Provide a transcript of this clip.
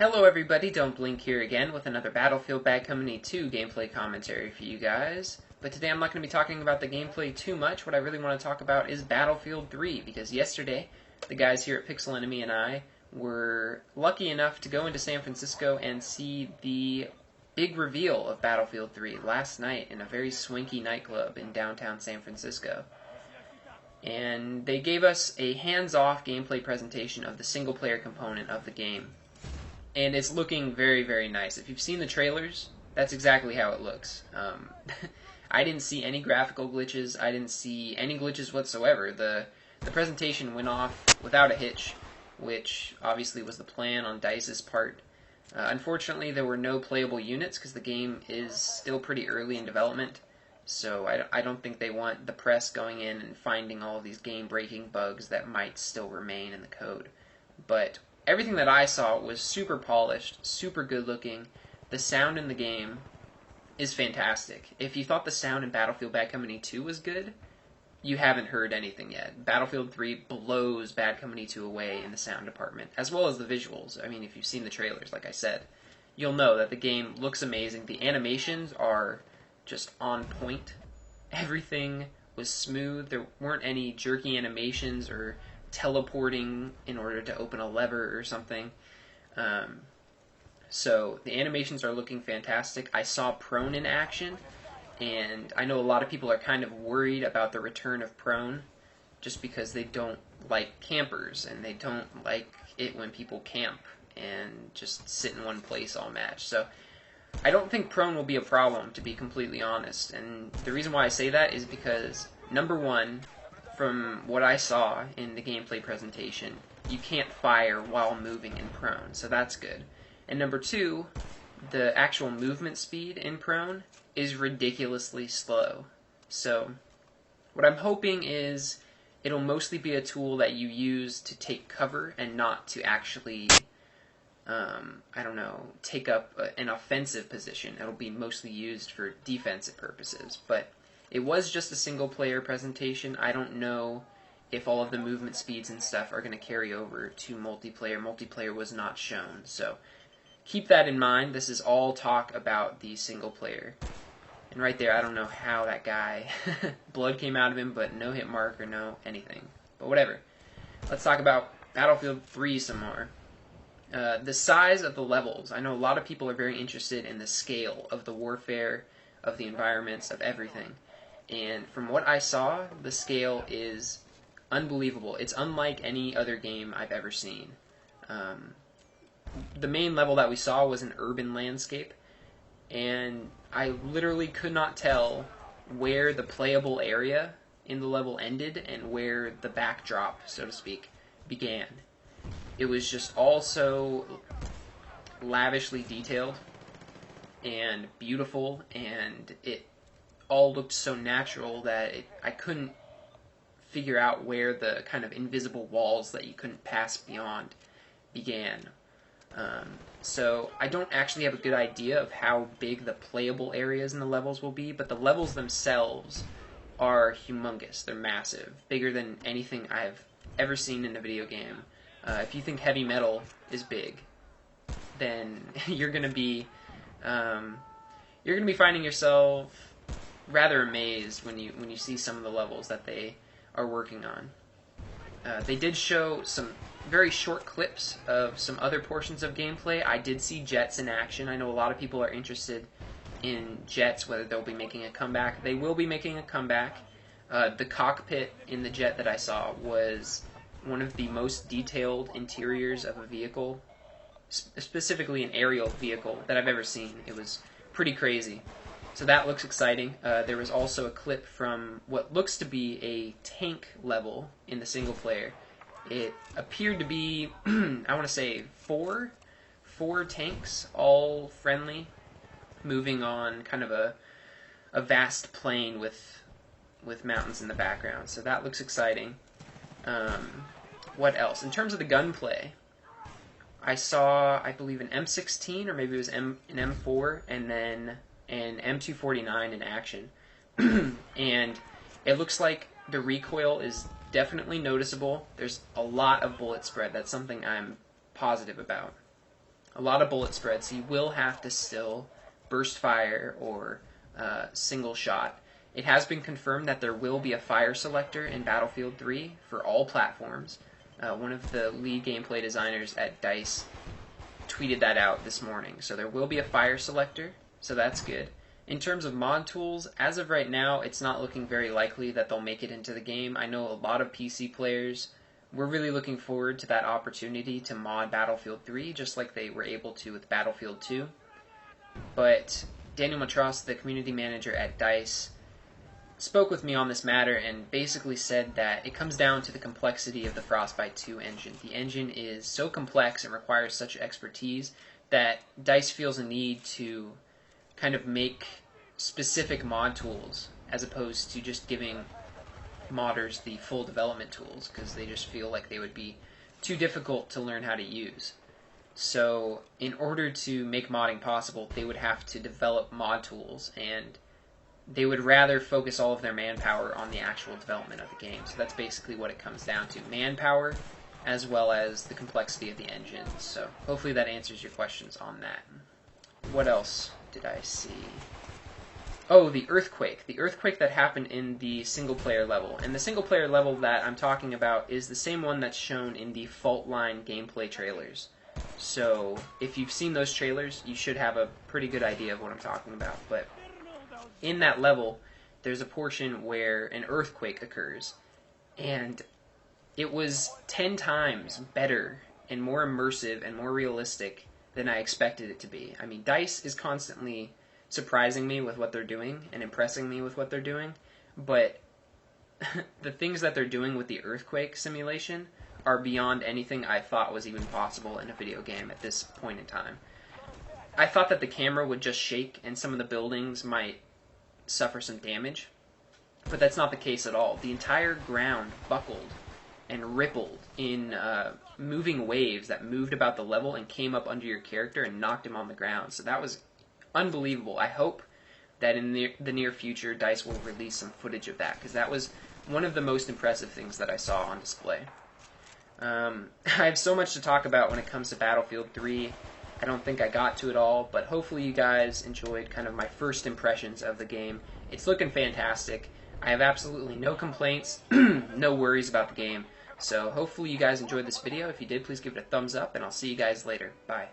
Hello everybody, Don't Blink here again with another Battlefield Bad Company 2 gameplay commentary for you guys. But today I'm not going to be talking about the gameplay too much. What I really want to talk about is Battlefield 3, because yesterday the guys here at Pixel Enemy and I were lucky enough to go into San Francisco and see the big reveal of Battlefield 3 last night in a very swanky nightclub in downtown San Francisco. And they gave us a hands-off gameplay presentation of the single-player component of the game. And it's looking very, very nice. If you've seen the trailers, that's exactly how it looks. I didn't see any graphical glitches. I didn't see any glitches whatsoever. The presentation went off without a hitch, which obviously was the plan on DICE's part. Unfortunately, there were no playable units because the game is still pretty early in development. So I don't think they want the press going in and finding all of these game-breaking bugs that might still remain in the code. But everything that I saw was super polished, super good-looking. The sound in the game is fantastic. If you thought the sound in Battlefield Bad Company 2 was good, you haven't heard anything yet. Battlefield 3 blows Bad Company 2 away in the sound department, as well as the visuals. I mean, if you've seen the trailers, like I said, you'll know that the game looks amazing. The animations are just on point. Everything was smooth. There weren't any jerky animations or teleporting in order to open a lever or something. So the animations are looking fantastic. I saw prone in action, and I know a lot of people are kind of worried about the return of prone just because they don't like campers and they don't like it when people camp and just sit in one place all match. So I don't think prone will be a problem, to be completely honest. And the reason why I say that is because, number one, from what I saw in the gameplay presentation, you can't fire while moving in prone, so that's good. And number two, the actual movement speed in prone is ridiculously slow. So what I'm hoping is it'll mostly be a tool that you use to take cover and not to actually take up an offensive position. It'll be mostly used for defensive purposes. But it was just a single-player presentation. I don't know if all of the movement speeds and stuff are going to carry over to multiplayer. Multiplayer was not shown, so keep that in mind. This is all talk about the single-player. And right there, I don't know how that guy, blood came out of him, but no hit mark or no anything. But whatever. Let's talk about Battlefield 3 some more. The size of the levels. I know a lot of people are very interested in the scale of the warfare, of the environments, of everything. And from what I saw, the scale is unbelievable. It's unlike any other game I've ever seen. The main level that we saw was an urban landscape, and I literally could not tell where the playable area in the level ended and where the backdrop, so to speak, began. It was just all so lavishly detailed and beautiful, and it all looked so natural that I couldn't figure out where the kind of invisible walls that you couldn't pass beyond began. So I don't actually have a good idea of how big the playable areas in the levels will be, but the levels themselves are humongous. They're massive, bigger than anything I've ever seen in a video game. If you think heavy metal is big, then you're gonna be finding yourself rather amazed when you see some of the levels that they are working on. They did show some very short clips of some other portions of gameplay. I did see jets in action. I know a lot of people are interested in jets, whether they'll be making a comeback. They will be making a comeback. The cockpit in the jet that I saw was one of the most detailed interiors of a vehicle, specifically an aerial vehicle, that I've ever seen. It was pretty crazy. So that looks exciting. There was also a clip from what looks to be a tank level in the single player. It appeared to be, I want to say, four tanks, all friendly, moving on kind of a vast plain with mountains in the background. So that looks exciting. What else? In terms of the gunplay, I saw, I believe, an M16, or maybe it was an M4, and then an M249 in action. And it looks like the recoil is definitely noticeable. There's a lot of bullet spread. That's something I'm positive about. a lot of bullet spreads, so you will have to still burst fire or single shot. It has been confirmed that there will be a fire selector in Battlefield 3 for all platforms. One of the lead gameplay designers at DICE tweeted that out this morning. So there will be a fire selector, so that's good. In terms of mod tools, as of right now, it's not looking very likely that they'll make it into the game. I know a lot of PC players were really looking forward to that opportunity to mod Battlefield 3, just like they were able to with Battlefield 2. But Daniel Matros, the community manager at DICE, spoke with me on this matter and basically said that it comes down to the complexity of the Frostbite 2 engine. The engine is so complex and requires such expertise that DICE feels a need to kind of make specific mod tools as opposed to just giving modders the full development tools, because they just feel like they would be too difficult to learn how to use. So in order to make modding possible, they would have to develop mod tools, and they would rather focus all of their manpower on the actual development of the game. So that's basically what it comes down to. Manpower as well as the complexity of the engine. So hopefully that answers your questions on that. What else did I see? Oh, the earthquake. The earthquake that happened in the single-player level. And the single-player level that I'm talking about is the same one that's shown in the Fault Line gameplay trailers. So if you've seen those trailers, you should have a pretty good idea of what I'm talking about. But in that level, there's a portion where an earthquake occurs, and it was 10 times better and more immersive and more realistic than I expected it to be. I mean, DICE is constantly surprising me with what they're doing and impressing me with what they're doing, but the things that they're doing with the earthquake simulation are beyond anything I thought was even possible in a video game at this point in time. I thought that the camera would just shake and some of the buildings might suffer some damage, but that's not the case at all. The entire ground buckled and rippled in moving waves that moved about the level and came up under your character and knocked him on the ground. So that was unbelievable. I hope that in the near future DICE will release some footage of that, because that was one of the most impressive things that I saw on display. I have so much to talk about when it comes to Battlefield 3. I don't think I got to it all, but hopefully you guys enjoyed kind of my first impressions of the game. It's looking fantastic. I have absolutely no complaints, no worries about the game. So hopefully you guys enjoyed this video. If you did, please give it a thumbs up, and I'll see you guys later. Bye.